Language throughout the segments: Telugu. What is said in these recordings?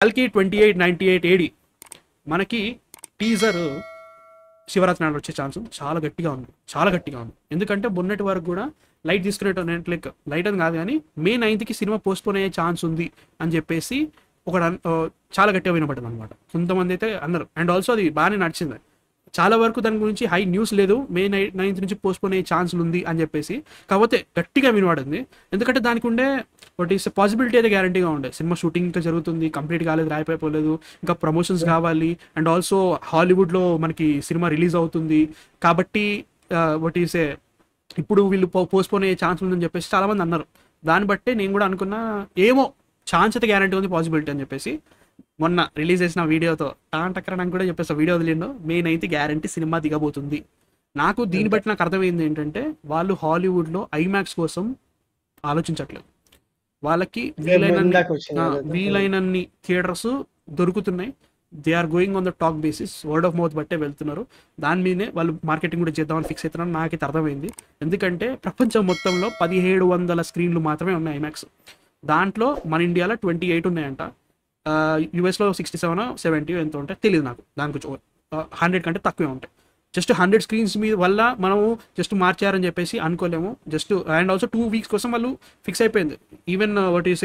కల్కి 2898 ఏడి మనకి టీజర్ శివరాత్రి నాడు వచ్చే ఛాన్స్ చాలా గట్టిగా ఉంది, చాలా గట్టిగా ఉంది. ఎందుకంటే మొన్నటి వరకు కూడా లైట్ తీసుకునేటో లైక్ లైట్ అని కాదు కానీ మే 9th సినిమా పోస్ట్పోన్ అయ్యే ఛాన్స్ ఉంది అని చెప్పేసి ఒక చాలా గట్టిగా వినపడింది అనమాట. కొంతమంది అయితే అన్నారు. అండ్ ఆల్సో అది బాగానే నడిచింది. చాలా వరకు దాని గురించి హై న్యూస్ లేదు, మే 9th నుంచి పోస్ట్పోన్ అయ్యే ఛాన్సులు ఉంది అని చెప్పేసి. కాకపోతే గట్టిగా వినపడింది. ఎందుకంటే దానికి ఉండే ఒకటి పాసిబిలిటీ అయితే గ్యారంటీగా ఉండే. సినిమా షూటింగ్ ఇంకా జరుగుతుంది, కంప్లీట్ కాలేదు, రాయిపోలేదు, ఇంకా ప్రమోషన్స్ కావాలి. అండ్ ఆల్సో హాలీవుడ్లో మనకి సినిమా రిలీజ్ అవుతుంది కాబట్టి వాట్ ఈసే ఇప్పుడు వీళ్ళు పోస్ట్పోన్ అయ్యే ఛాన్స్ ఉందని చెప్పేసి చాలామంది అన్నారు. దాన్ని బట్టే నేను కూడా అనుకున్నా ఏమో ఛాన్స్ అయితే గ్యారంటీ ఉంది, పాసిబిలిటీ అని చెప్పేసి. మొన్న రిలీజ్ చేసిన వీడియోతో టక్కరడానికి కూడా చెప్పేసి వీడియో వదిలిండో మే 9th గ్యారంటీ సినిమా దిగబోతుంది. నాకు దీన్ని బట్టి నాకు అర్థమైంది ఏంటంటే వాళ్ళు హాలీవుడ్లో ఐమాక్స్ కోసం ఆలోచించట్లేదు. వాళ్ళకి వీలైనన్ని థియేటర్స్ దొరుకుతున్నాయి. They are going on the talk basis, word of mouth బట్టే వెళ్తున్నారు. దాని మీదే వాళ్ళు మార్కెటింగ్ కూడా చేద్దామని ఫిక్స్ అవుతున్నారు. నాకైతే అర్థమైంది. ఎందుకంటే ప్రపంచం మొత్తంలో 1700 స్క్రీన్లు మాత్రమే ఉన్నాయి ఐమాక్స్. దాంట్లో మన ఇండియాలో 28 ఉన్నాయంట. యూఎస్లో 67 70 ఎంత ఉంటాయి తెలియదు నాకు. దాని గురించి 100 కంటే తక్కువే ఉంటాయి. జస్ట్ 100 స్క్రీన్స్ మీద వల్ల మనము జస్ట్ మార్చారని చెప్పేసి అనుకోలేము. జస్ట్ అండ్ ఆల్సో 2 weeks కోసం వాళ్ళు ఫిక్స్ అయిపోయింది. ఈవెన్ వాట్ ఈస్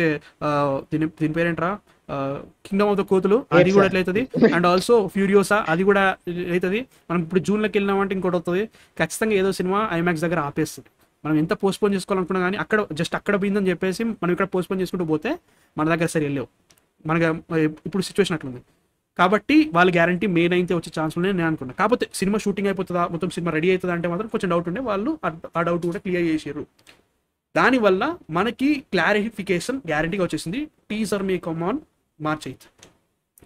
దీని పేరేంట్రా, కింగ్డమ్ ఆఫ్ ద కోతులు అది కూడా ఎట్లయితుంది. అండ్ ఆల్సో ఫ్యూరియోసా అది కూడా అవుతుంది. మనం ఇప్పుడు జూన్లోకి వెళ్ళినామంటే ఇంకోటి అవుతుంది. ఖచ్చితంగా ఏదో సినిమా ఐమాక్స్ దగ్గర ఆపేస్తుంది. మనం ఎంత పోస్ట్పోన్ చేసుకోవాలనుకున్నా కానీ అక్కడ జస్ట్ అక్కడ పోయిందని చెప్పేసి మనం ఇక్కడ పోస్ట్పోన్ చేసుకుంటూ పోతే మన దగ్గర సరి వెళ్ళలేవు. మనకి ఇప్పుడు సిచ్యువేషన్ అట్లుంది కాబట్టి వాళ్ళు గ్యారంటీ మే 9th వచ్చే ఛాన్స్ ఉన్నాయి నేను అనుకున్నాను. కాకపోతే సినిమా షూటింగ్ అయిపోతుందా, మొత్తం సినిమా రెడీ అవుతుందా అంటే మాత్రం కొంచెం డౌట్ ఉండే. వాళ్ళు ఆ డౌట్ కూడా క్లియర్ చేసారు. దానివల్ల మనకి క్లారిఫికేషన్ గ్యారంటీగా వచ్చేసింది. Teaser me come on March 8th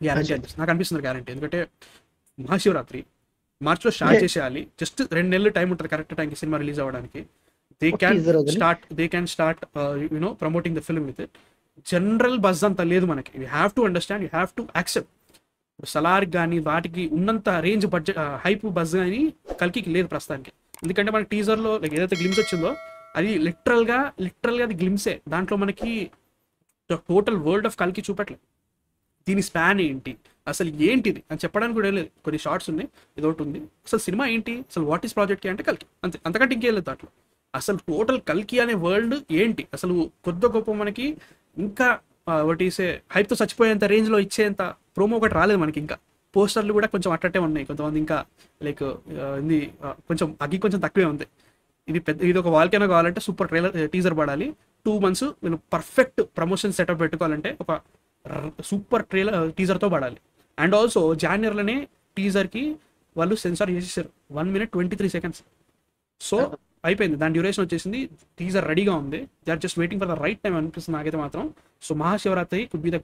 guarantee అనిపిస్తుంది, నాకు అనిపిస్తుంది గ్యారంటీ. ఎందుకంటే మహాశివరాత్రి మార్చ్లో స్టార్ట్ చేసేయాలి. జస్ట్ 2 నెలలు టైం ఉంటుంది కరెక్ట్ టైంకి సినిమా రిలీజ్ అవ్వడానికి. They can start you know promoting the film with it. General buzz అంతా లేదు మనకి. You have to understand, you have to accept. సలార్కి కానీ వాటికి ఉన్నంత రేంజ్ బడ్జెట్ హైప్ బజ్ కానీ కల్కికి లేదు ప్రస్తుతానికి. ఎందుకంటే మనకి టీజర్లో లైక్ ఏదైతే గ్లిమ్స్ వచ్చిందో అది లిటరల్గా అది గ్లిమ్సే. దాంట్లో మనకి టోటల్ వరల్డ్ ఆఫ్ కల్కి చూపట్లేదు. దీని స్పాన్ ఏంటి, అసలు ఏంటిది అని చెప్పడానికి కూడా లేదు. కొన్ని షార్ట్స్ ఉన్నాయి, ఏదోటి ఉంది. అసలు సినిమా ఏంటి, అసలు వాట్ ఈస్ ప్రాజెక్ట్ అంటే కల్కి, అంతే. అంతకంటే ఇంకేం లేదు దాంట్లో. అసలు టోటల్ కల్కి అనే వరల్డ్ ఏంటి, అసలు కొద్ది గొప్ప మనకి ఇంకా వాట్ ఈసే హైప్తో చచ్చిపోయేంత రేంజ్లో ఇచ్చేంత ప్రోమో ఒకటి రాలేదు మనకి. ఇంకా పోస్టర్లు కూడా కొంచెం అట్టటే ఉన్నాయి. కొంతమంది ఇంకా లైక్ ఇది కొంచెం అగ్గి కొంచెం తక్కువే ఉంది. ఇది ఒక వాల్కెనో కావాలంటే సూపర్ టీజర్ పడాలి. 2 months నేను పర్ఫెక్ట్ ప్రమోషన్ సెటప్ పెట్టుకోవాలంటే ఒక సూపర్ టీజర్తో పడాలి. అండ్ ఆల్సో జాన్యురీలోనే టీజర్కి వాళ్ళు సెన్సార్ చేసేసారు 1 minute 23 seconds. సో అయిపోయింది, దాని డ్యూరేషన్ వచ్చేసింది. టీజర్ రెడీగా ఉంది. They are just waiting for the right time అనిపిస్తుంది నాకైతే మాత్రం. So Mahashivratri could be the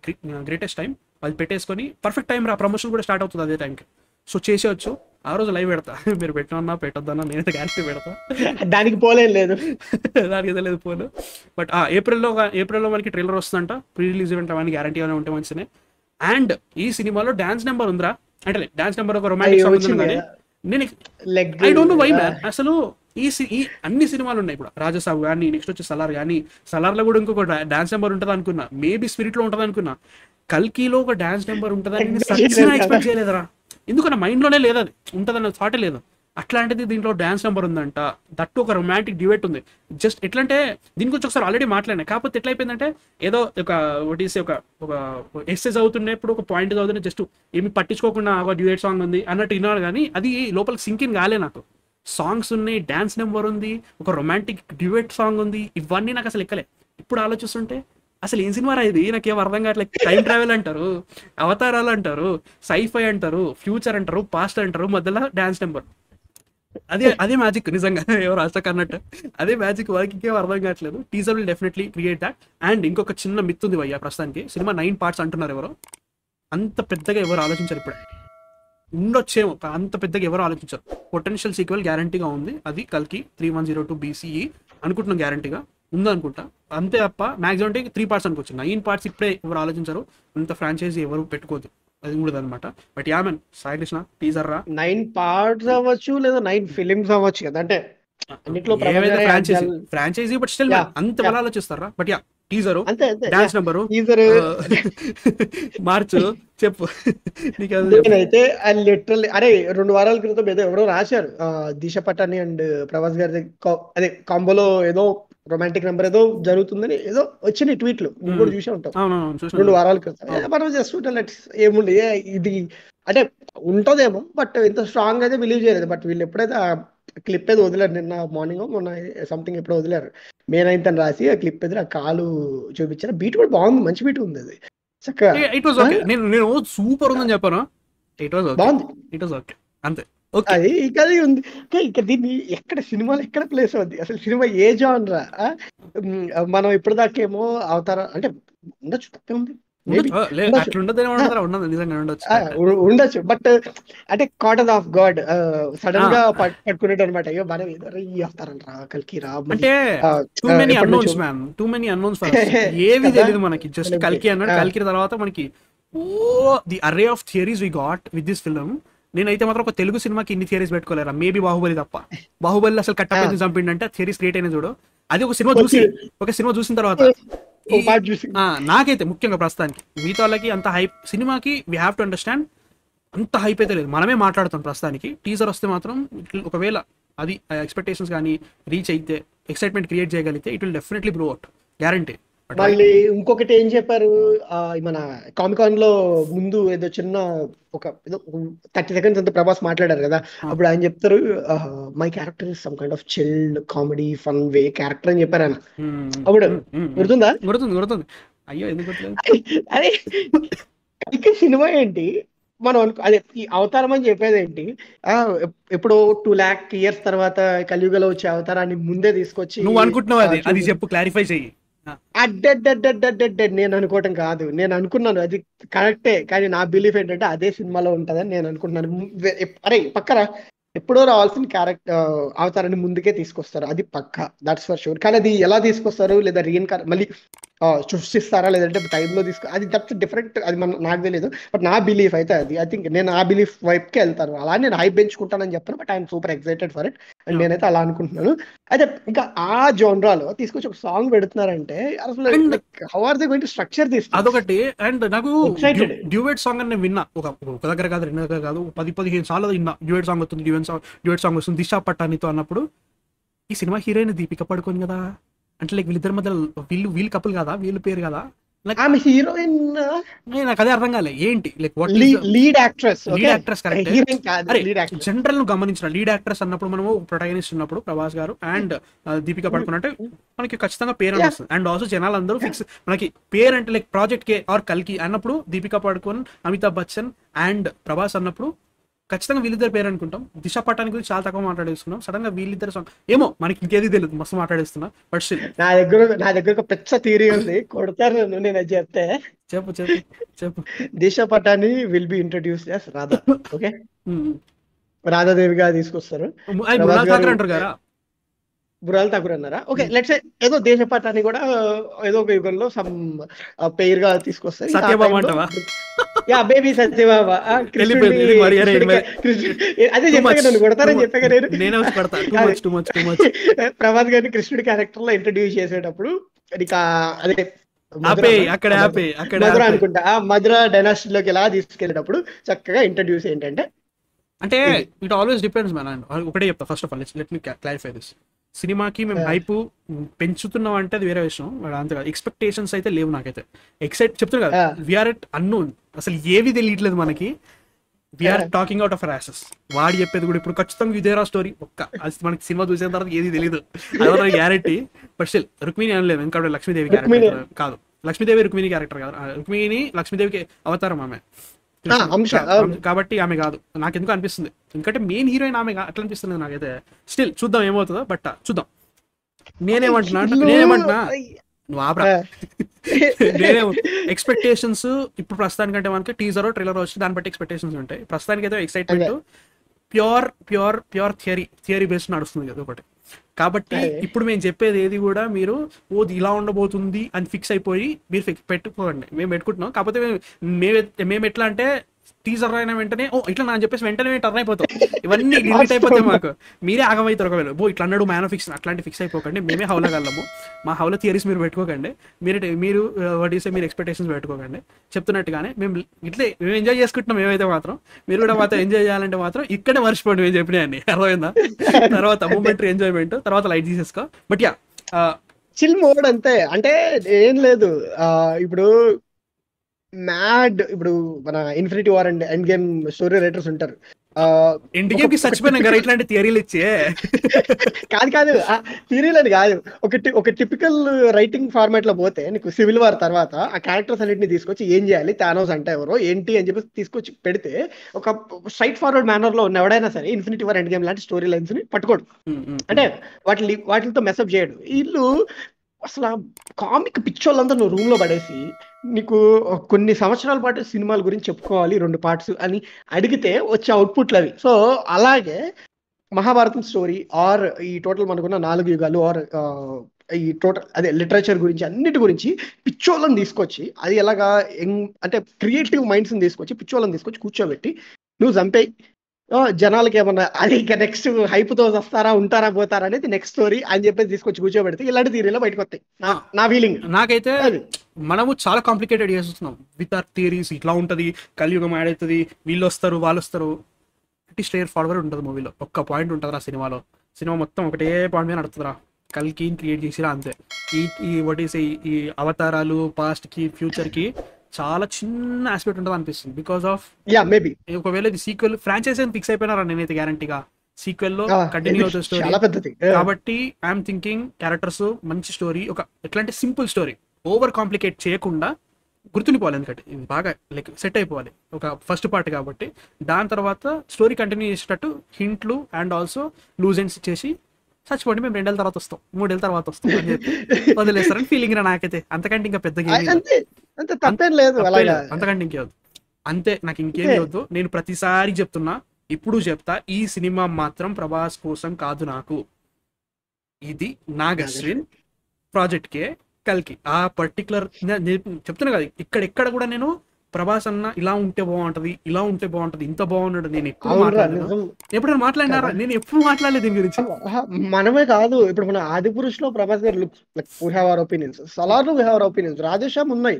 greatest time. అది పెట్టేసుకొని పర్ఫెక్ట్ టైం ప్రమోషన్ కూడా స్టార్ట్ అవుతుంది అదే టైంకి. సో చేసేవచ్చు. ఆ రోజు లైవ్ పెడతా, మీరు పెట్టమన్నా పెట్టొద్దన్నా నేనైతే గ్యారెంటీ పెడతా. దానికి పోలేదు దానికి అయితే లేదు పోను. బట్ ఏప్రిల్లో మనకి ట్రైలర్ వస్తుందంట. ప్రీ రిలీజ్ ఈవెంట్ అవన్నీ గ్యారంటీగానే ఉంటే మంచిదే. అండ్ ఈ సినిమాలో డాన్స్ నెంబర్ ఉందిరా అంటే డాన్స్ నెంబర్ ఒక రొమాంటిక్ సాంగ్ ఉంది కానీ నేను I don't know why man. అసలు ఈ అన్ని సినిమాలు ఉన్నాయి. ఇప్పుడు రాజసాబు కానీ, నెక్స్ట్ వచ్చి సలార్ కానీ, సలార్లో కూడా ఇంకొక డాన్స్ నెంబర్ ఉంటుంది అనుకున్నా. మేబీ స్పిరిట్లో ఉంటుంది అనుకున్నా. కల్కిలో ఒక డాన్స్ నెంబర్ ఉంటుందని ఎక్స్పెక్ట్ చేయలేదురా. ఎందుకన్నా మైండ్లోనే లేదు, అది ఉంటుందన్న థాటే లేదు. అట్లాంటిది దీంట్లో డాన్స్ నెంబర్ ఉందంట. దట్టు ఒక రొమాంటిక్ డ్యూయెట్ ఉంది. జస్ట్ ఎట్లా అంటే దీని గురించి ఒకసారి ఆల్రెడీ మాట్లాడినా. కాకపోతే ఎట్లయిపోయిందంటే ఏదో ఒక ఎక్సెస్ అవుతున్నప్పుడు ఒక పాయింట్ అవుతుంటే జస్ట్ ఏమి పట్టించుకోకుండా ఒక డ్యూయెట్ సాంగ్ ఉంది అన్నట్టు విన్నాను. కానీ అది లోపలికి సింకిన్ కాలే నాకు. సాంగ్స్ ఉన్నాయి, డాన్స్ నెంబర్ ఉంది, ఒక రొమాంటిక్ డ్యూయెట్ సాంగ్ ఉంది. ఇవన్నీ నాకు అసలు ఎక్కలే. ఇప్పుడు ఆలోచిస్తుంటే అసలు ఏం సినిమా రా ఇది, నాకేం అర్థం కావట్లేదు. టైం ట్రావెల్ అంటారు, అవతారాలు అంటారు, సైఫై అంటారు, ఫ్యూచర్ అంటారు, పాస్ట్ అంటారు, మధ్యలో డాన్స్ నెంబర్. అదే మ్యాజిక్ నిజంగా. ఎవరు అష్టక్ అన్నట్టు అదే మ్యాజిక్. వాళ్ళకి ఇంకేం అర్థం కావట్లేదు. Teaser will definitely create that. And ఇంకొక చిన్న మిత్ ఉంది భయ్యా ప్రస్తుతానికి. సినిమా 9 parts అంటున్నారు. ఎవరో అంత పెద్దగా ఎవరు ఆలోచించారు. ఇప్పుడు ఉండొచ్చేమో, అంత పెద్దగా ఎవరు ఆలోచించారు. పొటెన్షియల్ సీక్వెల్ గ్యారంటీగా ఉంది. అది కల్కి 3102 BCE అనుకుంటున్నాం, గ్యారంటీగా ఉందనుకుంటా. అంతే తప్ప మ్యాక్సిమం అంటే 3 parts అనుకోవచ్చు. 9 parts ఇప్పుడే ఎవరు ఆలోచించారు. అంత ఫ్రాంచైజీ ఎవరు పెట్టుకోదు, అది కూడా అనమాట. బట్ యామన్ సాయి కృష్ణ టీజర్ రా 9 parts అవ్వచ్చు లేదా 9 films అవ్వచ్చు కదా. అంటే ఫ్రాంచైజీ బట్ స్టిల్ అంత వాళ్ళు ఆలోచిస్తారా. బట్ యా టీజరు, అంతే అంతే డాన్స్ నెంబరు, టీజర్. మార్చు, చెప్పు నీకు అది చెప్పు. నేనైతే లిటరల్లీ అరే 2 వారాల క్రితం ఏదో ఎవరో రాశారు, దిశ పటాని అండ్ ప్రభాస్ గారి అదే కాంబోలో ఏదో రొమాంటిక్ నెంబర్ ఏదో జరుగుతుందని ఏదో వచ్చినాయి ట్వీట్లు, నువ్వు కూడా చూసే ఉంటావు. అవునవును 2 చూసిన. వారాల క్రితం మనం జస్ట్ ఏముంది ఇది అంటే ఉంటదేమో, బట్ ఇంత స్ట్రాంగ్ అయితే బిలీవ్ చేయలేదు. బట్ వీళ్ళు ఎప్పుడైతే ఆ క్లిప్ ఏదో వదిలారు నిన్న మార్నింగ్ మొన్న సంథింగ్ ఎప్పుడో వదిలారు, మే 9th అని రాసి ఆ క్లిప్ ఎదురు ఆ కాలు చూపించారు. బీట్ కూడా బాగుంది, మంచి బీట్ ఉంది అది చక్కగా ఇట్ వాస్ ఓకే. నేను సూపర్ ఉందని చెప్పాను. ఇట్ వాస్ ఓకే, బాగుంది. ఇట్ వాస్ ఓకే అంతే. ఓకే అది ఇక అది ఉంది. ఇక దీన్ని ఎక్కడ సినిమాలో ఎక్కడ ప్లేస్ అవుద్ది అసలు, సినిమా ఏ జానరా? మనం ఇప్పటిదాకేమో అవతార అంటే ఉండొచ్చు, తప్పే ఉంది, మేబీ ఉండొచ్చు, అట్లా ఉండదు, ఉండదు నిజంగా ఉండొచ్చు. ఉండొచ్చు. బట్ అంటే కాటన్ ఆఫ్ గాడ్ సడన్ గా పట్టుకునేట్టు అనమాట. అయ్యో మనం ఏదో ఈ అవతారంరా కల్కి రా అంటే too many unknowns man, too many unknowns for ఏవి తెలియదు మనకి. జస్ట్ కల్కి అన్నాడు, కల్కి తర్వాత మనకి the array of theories we got with this film. నేనైతే మాత్రం ఒక తెలుగు సినిమాకి ఇన్ని థియరీస్ పెట్టుకోలేరా, మేబీ బాహుబలి తప్ప. బాహుబలి అసలు కట్టపేసి చంపిండంటే థియరీస్ క్రియేట్ అయిన చూడు. అది ఒక సినిమా చూసిన తర్వాత నాకైతే ముఖ్యంగా ప్రస్తుతానికి, మిగతా వాళ్ళకి అంత హైప్ సినిమాకి వీ హ్యావ్ టు అండర్స్టాండ్ అంత హైప్ అయితే లేదు. మనమే మాట్లాడుతాం ప్రస్తుతానికి. టీజర్ వస్తే మాత్రం ఒకవేళ అది ఎక్స్పెక్టేషన్స్ కానీ రీచ్ అయితే, ఎక్సైట్మెంట్ క్రియేట్ చేయగలిగితే it will definitely bro out, guarantee. మళ్ళీ ఇంకొకటి ఏం చెప్పారు, మన కామికాన్ లో ముందు ఏదో చిన్న ఒక ఏదో 30 seconds అంతా ప్రభాస్ మాట్లాడారు కదా, అప్పుడు ఆయన చెప్తారు my character is some kind of chilled comedy fun way character అని చెప్పారు ఆయన. అప్పుడు గుర్తుందా? గుర్తుంది. అయ్యో ఎందుకు గుర్తులేదు? అదే కలికి సినిమా ఏంటి మనం అదే ఈ అవతారం అని చెప్పేది ఏంటి, ఎప్పుడో 2 lakh years తర్వాత కలియుగలో వచ్చే అవతారాన్ని ముందే తీసుకొచ్చి నువ్వు అనుకుంటున్నావు అది చెప్పు, క్లారిఫై చెయ్యి. నేను అనుకోవటం కాదు, నేను అనుకున్నాను అది కరెక్టే, కానీ నా బిలీఫ్ ఏంటంటే అదే సినిమాలో ఉంటదని నేను అనుకుంటున్నాను. అరే పక్కరా ఎప్పుడో రావాల్సిన క్యారెక్టర్ అవతారాన్ని ముందుకే తీసుకొస్తారు, అది పక్కా, దట్స్ ఫర్ షూర్. కానీ అది ఎలా తీసుకొస్తారు, లేదా మళ్ళీ సృష్టిస్తారా, లేదంటే టైంలో అది దట్స్ డిఫరెంట్, అది నాకు తెలియదు. బట్ నా బిలీఫ్ అయితే అది, ఐ థింక్ నేను ఆ బిలీఫ్ వైపుకి వెళ్తాను. అలా నేను హైప్ పెంచుకుంటానని చెప్పాను, but I'm super excited for it. And నేనైతే అలా అనుకుంటున్నాను. అయితే ఇంకా ఆ జోన్రాలో తీసుకొచ్చి ఒక సాంగ్ పెడుతున్నారంటే అసలు how are they going to structure this, అదొకటి. అండ్ నాకు డ్యూయట్ సాంగ్ అని విన్నా, ఒక దగ్గర కాదు, 2 దగ్గర కాదు, 10-15 సార్లు విన్నా. డ్యూయట్ సాంగ్ వస్తుంది, డ్యూయట్ సాంగ్ వస్తుంది దిశా పటానితో అన్నప్పుడు, ఈ సినిమా హీరోయిన్ దీపిక పడుకోని కదా, అంటే లైక్ వీళ్ళిద్దరి మధ్య వీళ్ళు కపుల్ కదా, వీళ్ళు పేరు కదా, ఆమె హీరోయిన్, నాకు అదే అర్థం కాలే ఏంటి like what lead actress correct. General ను గమనించిన లీడ్ యాక్ట్రెస్ అన్నప్పుడు మనము ప్రొటాగనిస్ట్ ఉన్నప్పుడు ప్రభాస్ గారు అండ్ దీపిక పడుకుని అంటే మనకి ఖచ్చితంగా పేరు అని వస్తుంది. అండ్ ఆల్సో జనాలు అందరూ ఫిక్స్ మనకి పేరు అంటే లైక్ ప్రాజెక్ట్ కే ఆర్ కల్కి అన్నప్పుడు దీపిక పడుకోన్, అమితాబ్ బచ్చన్ అండ్ ప్రభాస్ అన్నప్పుడు ఖచ్చితంగా వీళ్ళిద్దరు పేరు అనుకుంటాం. దిశ పటాని గురించి చాలా తక్కువ మాట్లాడేస్తున్నాం. సడన్ గా వీళ్ళిద్దరు సాంగ్ ఏమో మనకి ఇంకేది తెలియదు, మస్తు మాట్లాడేస్తున్నా. బట్ స్టిల్ నా దగ్గర ఒక పెద్ద థియరీ ఉంది, కొడతారు నేను చెప్తే. చెప్పు. Disha Patani will be introduced as Radha. Okay, రాధాదేవిగా తీసుకొస్తారు. బురాల్ ఠాకూర్ అన్నారా? ఓకే, లెట్స్ ఏదో దేశ పటాని కూడా ఏదో ఒక యుగంలో సమ్ పేరు గా తీసుకొస్తారు. సత్యభామ అంటావా? Yeah baby Satyabhama. అదే చెప్పాక నన్ను కొడతారని చెప్పాక నేను ప్రభాస్ గారిని కృష్ణుడి క్యారెక్టర్ లో ఇంట్రడ్యూస్ చేసేటప్పుడు అదే మధుర అనుకుంటా, మధుర డైనాసిటీలోకి ఎలా తీసుకెళ్ళేటప్పుడు చక్కగా ఇంట్రడ్యూస్ ఏంటంటే, అంటే ఇట్ ఆల్వేస్ డిపెండ్స్ మ్యాన్. ఒకటే చెప్తా, first of all let me clarify this. సినిమాకి మేము హైప్ పెంచుతున్నాం అంటే అది వేరే విషయం, అంతే కదా. ఎక్స్పెక్టేషన్స్ అయితే లేవు నాకైతే. చెప్తున్నా కదా, వీఆర్ ఎట్ అన్నోన్, అసలు ఏవి తెలియట్లేదు మనకి. We're talking out of races. వాడు చెప్పేది కూడా ఇప్పుడు ఖచ్చితంగా ఇదేరా స్టోరీ అది మనకి సినిమా చూసిన తర్వాత ఏది తెలియదు, అదే గ్యారెంటీ. బట్ స్టిల్ రుక్మిణి అనలేదు, ఎందుకంటే లక్ష్మీదేవి క్యారెక్టర్ కాదు, లక్ష్మీదేవి రుక్మిణి క్యారెక్టర్ కాదు, రుక్మిణి లక్ష్మీదేవికి అవతారం ఆమె కాబట్టి ఆమె కాదు. నాకు ఎందుకు అనిపిస్తుంది, ఎందుకంటే మెయిన్ హీరోయిన్ ఆమె అట్లా అనిపిస్తుంది నాకైతే. స్టిల్ చూద్దాం ఏమవుతుందో, బట్ చూద్దాం. నేనేమంటున్నా నువ్వు ఆపరా. నేనే ఎక్స్పెక్టేషన్స్ ఇప్పుడు ప్రస్తుతానికంటే మనకి టీజర్ ట్రైలర్ వచ్చి దాన్ని బట్టి ఎక్స్పెక్టేషన్స్ ఉంటాయి. ప్రస్తుతానికి అయితే ఎక్సైట్మెంట్ ప్యూర్ థియరీ బేస్డ్ నడుస్తుంది కదా ఒకటి. కాబట్టి ఇప్పుడు మేము చెప్పేది ఏది కూడా మీరు ఇలా ఉండబోతుంది అని ఫిక్స్ అయిపోయి మీరు పెట్టుకోండి. మేము పెట్టుకుంటున్నాం, కాకపోతే మేము ఎట్లా అంటే టీజర్ అయిన వెంటనే ఓ ఇట్లా నా చెప్పేసి వెంటనే టర్న్ అయిపోతాం. ఇవన్నీ డిలీట్ అయిపోతాయి మాకు. మీరే ఆగమవుతారు ఒకవేళ ఇట్లా అన్నాడు మ్యాన్ ఆఫ్ ఫిక్షన్ అట్లాంటి ఫిక్స్ అయిపోకండి. మేమే హౌలా గల్లము. మా హౌలా థియరీస్ మీరు పెట్టుకోకండి. మీరు వాట్ ఈస్ మీరు ఎక్స్పెక్టేషన్స్ పెట్టుకోకండి. చెప్తున్నట్టుగానే మేము ఎంజాయ్ చేసుకుంటున్నాం. ఏమైతే మాత్రం మీరు కూడా మాత్రం ఎంజాయ్ చేయాలంటే మాత్రం ఇక్కడే మర్చిపోండి మేము చెప్పినాయండి. అర్థమైందా? తర్వాత మూమెంటరీ ఎంజాయ్మెంట్, తర్వాత లైట్ తీసేసుకో. బట్ యా చిల్ మోడ్ అంతే. అంటే ఏం లేదు, ఇప్పుడు ఇప్పుడు మన Infinity War and Endgame story writers ఉంటారు. ఎండ్ గేమ్ కి చచ్చిపోయినా కదా ఇట్లాంటి థియరీలు ఇచ్చే. కాదు థియరీలు అని కాదు, ఒక టిపికల్ రైటింగ్ ఫార్మాట్ లో పోతే నీకు సివిల్ వార్ తర్వాత ఆ క్యారెక్టర్స్ అన్నింటిని తీసుకొచ్చి ఏం చేయాలి, థానోస్ అంటే ఎవరో ఏంటి అని చెప్పి తీసుకొచ్చి పెడితే ఒక స్ట్రైట్ ఫార్వర్డ్ మేనర్ లో ఉన్న ఎవడైనా సరే ఇన్ఫినిటీ వార్ ఎండ్ గేమ్ లాంటి స్టోరీ లైన్స్ ని పట్టుకోడు. అంటే వాటితో మెసప్ చేయడు. వీళ్ళు అసలు కామిక్ పిచ్చోళ్ళంతా నువ్వు రూమ్ లో పడేసి నీకు కొన్ని సంవత్సరాల పాటు సినిమాల గురించి చెప్పుకోవాలి 2 పార్ట్స్ అని అడిగితే వచ్చే అవుట్పుట్లు అవి. సో అలాగే మహాభారతం స్టోరీ ఆర్ ఈ టోటల్ మనకున్న 4 యుగాలు ఆర్ ఈ టోటల్ అదే లిటరేచర్ గురించి అన్నిటి గురించి పిచ్చోళ్ళని తీసుకొచ్చి అది ఎలాగా అంటే క్రియేటివ్ మైండ్స్ తీసుకొచ్చి పిచ్చోళ్ళని తీసుకొచ్చి కూర్చోబెట్టి నువ్వు చంపేయి, జనాలకి ఏమన్నా అది ఇంకా నెక్స్ట్ హైప్ తో వస్తారా ఉంటారా పోతారా అనేది నెక్స్ట్ స్టోరీ అని చెప్పేసి తీసుకొచ్చి కూర్చోబెడితే ఇలాంటి థియరీలో బయటకు వస్తాయి. నా ఫీలింగ్. నాకైతే మనము చాలా కాంప్లికేటెడ్ చేస్తున్నాం విత్ ఆర్ థియరీస్. ఇట్లా ఉంటది, కలియుగం యాడ్ అవుతుంది, వీళ్ళు వస్తారు వాళ్ళు వస్తారు. ఇట్ స్ట్రేట్ ఫార్వర్డ్ ఉంటుంది మూవీలో. ఒక్క పాయింట్ ఉంటుంది ఆ సినిమా మొత్తం ఒకటే పాయింట్ మీద నడుతుందిరా. కల్కి క్రియేట్ చేసిరా అంతే. ఈ వాట్ ఈ అవతారాలు పాస్ట్ కి ఫ్యూచర్ కి చాలా చిన్న ఆస్పెక్ట్ ఉంటుంది అనిపిస్తుంది. బికాస్ ఆఫ్ మేబీ ఒకవేళ ఇది సీక్వెల్ ఫ్రాంచైజ్ అని ఫిక్స్ అయిపోయినారా నేనైతే గ్యారంటీగా సీక్వెల్ లో కంటిన్యూ అవుతుంది స్టోరీ. కాబట్టి ఐఎమ్ థింకింగ్ క్యారెక్టర్స్ మంచి స్టోరీ, ఒక ఎట్లాంటి సింపుల్ స్టోరీ ఓవర్ కాంప్లికేట్ చేయకుండా గుర్తుండిపోవాలి. ఎందుకంటే ఇది బాగా లైక్ సెట్ అయిపోవాలి ఒక ఫస్ట్ పార్ట్ కాబట్టి. దాని తర్వాత స్టోరీ కంటిన్యూ చేసేటట్టు హింట్లు అండ్ ఆల్సో లూజ్ ఎండ్స్ చేసి చచ్చిపోండి మేము 2 ఏళ్ళ తర్వాత వస్తాం 3 ఏళ్ళ తర్వాత వస్తాం అని చెప్పి వదిలేస్తారని ఫీలింగ్ రా నాకైతే. అంతకంటే ఇంకా పెద్దగా అంతకంటే ఇంకేవద్దు. అంతే, నాకు ఇంకేమీ వద్దు. నేను ప్రతిసారి చెప్తున్నా, ఇప్పుడు చెప్తా, ఈ సినిమా మాత్రం ప్రభాస్ కోసం కాదు. నాకు ఇది నాగ్ అశ్విన్ ప్రాజెక్ట్ కే కల్కి ఆ పర్టికులర్ చెప్తున్నా కదా. ఇక్కడెక్కడ కూడా నేను ప్రభాస్ అన్న ఇలా ఉంటే బాగుంటది, ఇలా ఉంటే బాగుంటది, ఇంత బాగున్నాడు నేను ఎప్పుడైనా మాట్లాడినారా? నేను ఎప్పుడు మాట్లాడలేదు దీని గురించి. మనమే కాదు, ఇప్పుడు మన ఆదిపురుష్ లో ప్రభాస్ గారు looks we have hour opinions, Salaar లో వీ హావ్ అవర్ ఒపీనియన్స్, రాజేశ్యామ్ ఉన్నాయి,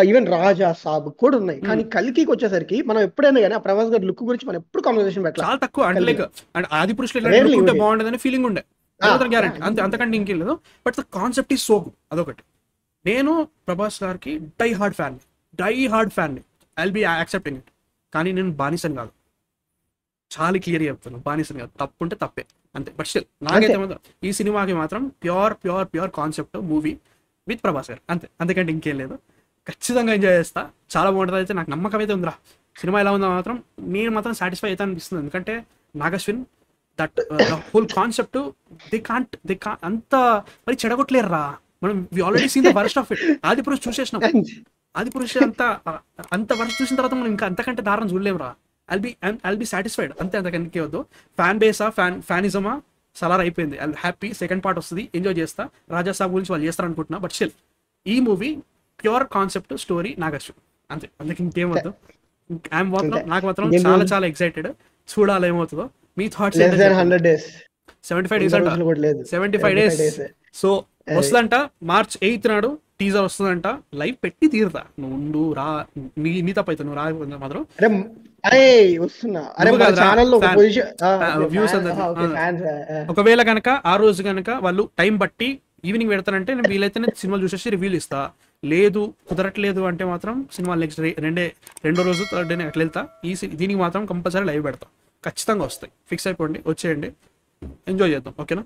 ఈవెన్ రాజా సాబ్ కూడా ఉన్నాయి. కానీ కల్కి వచ్చేసరికి మనం ఎప్పుడైనా కానీ ఆ ప్రభాస్ గారి లుక్ గురించి మనం ఎప్పుడు కాన్వర్సేషన్ పెట్టాలి. చాలా తక్కువ. అంటే లైక్ ఆదిపురుష్ లో ఉంటే బాగుండదని ఫీలింగ్ ఉండే, గ్యారెంటీ అంతే, అంతకంటే ఇంకేం లేదు. But the concept is so good. అదొకటి. నేను ప్రభాస్ గారికి die hard fan I'll be accepting it. కానీ నేను బానిసని కాదు, చాలా క్లియర్ చెప్తాను, బానిసని కాదు. తప్పు ఉంటే తప్పే అంతే. బట్ స్టిల్ నాకైతే మాత్రం ఈ సినిమాకి మాత్రం pure concept movie with Prabhas గారు అంతే, అంతకంటే ఇంకేం లేదు. ఖచ్చితంగా ఎంజాయ్ చేస్తా, చాలా బాగుంటుంది. అయితే నాకు నమ్మకం అయితే ఉందిరా. సినిమా ఎలా ఉందో మాత్రం నేను మాత్రం సాటిస్ఫై అయితే అనిపిస్తుంది. ఎందుకంటే Nag Ashwin that whole concept they can't అంత మరి చెడగొట్టలేరురా. మనం we already seen the worst of it. Adipurush చూసేసినాం. ఆదిపురుష్ అంత వర్స్ట్ చూసిన తర్వాత మనం ఇంకా అంతకంటే దారుణం చూడలేమురా. ఐల్ బి సాటిస్ఫైడ్ అంతే, అంతకంటే వద్దు. ఫ్యాన్ బేసా ఫ్యానిజమా సలార్ అయిపోయింది. I'll happy. సెకండ్ పార్ట్ వస్తుంది, ఎంజాయ్ చేస్తా. రాజా సాబ్ గురించి వాళ్ళు చేస్తారు అనుకుంటున్నా. బట్ స్టిల్ ఈ movie pure concept story Nag Ashwin అంతే, అందుకే ఇంకేం వద్దు. నాకు మాత్రం చాలా చాలా ఎక్సైటెడ్, చూడాలి ఏమవుతుందో. మీ థాట్స్ 75 డేస్. సో వస్తుందంట March 8th నాడు టీజర్ వస్తుందంట. లైవ్ పెట్టి తీరుతా. నువ్వు రా, నీ తప్పైతే నువ్వు రా మాత్రం వ్యూస్. ఒకవేళ కనుక ఆ రోజు కనుక వాళ్ళు టైం బట్టి ఈవినింగ్ పెడతానంటే నేను వీలైతే సినిమాలు చూసేసి రివ్యూలు ఇస్తా. లేదు కుదరట్లేదు అంటే మాత్రం సినిమా నెక్స్ట్ రెండో రోజు థర్డ్ డే అట్లా వెళ్తా. దీనికి మాత్రం కంపల్సరీ లైవ్ పెడతా. ఖచ్చితంగా వస్తాయి, ఫిక్స్ అయిపోండి, వచ్చేయండి, ఎంజాయ్ చేద్దాం. ఓకేనా?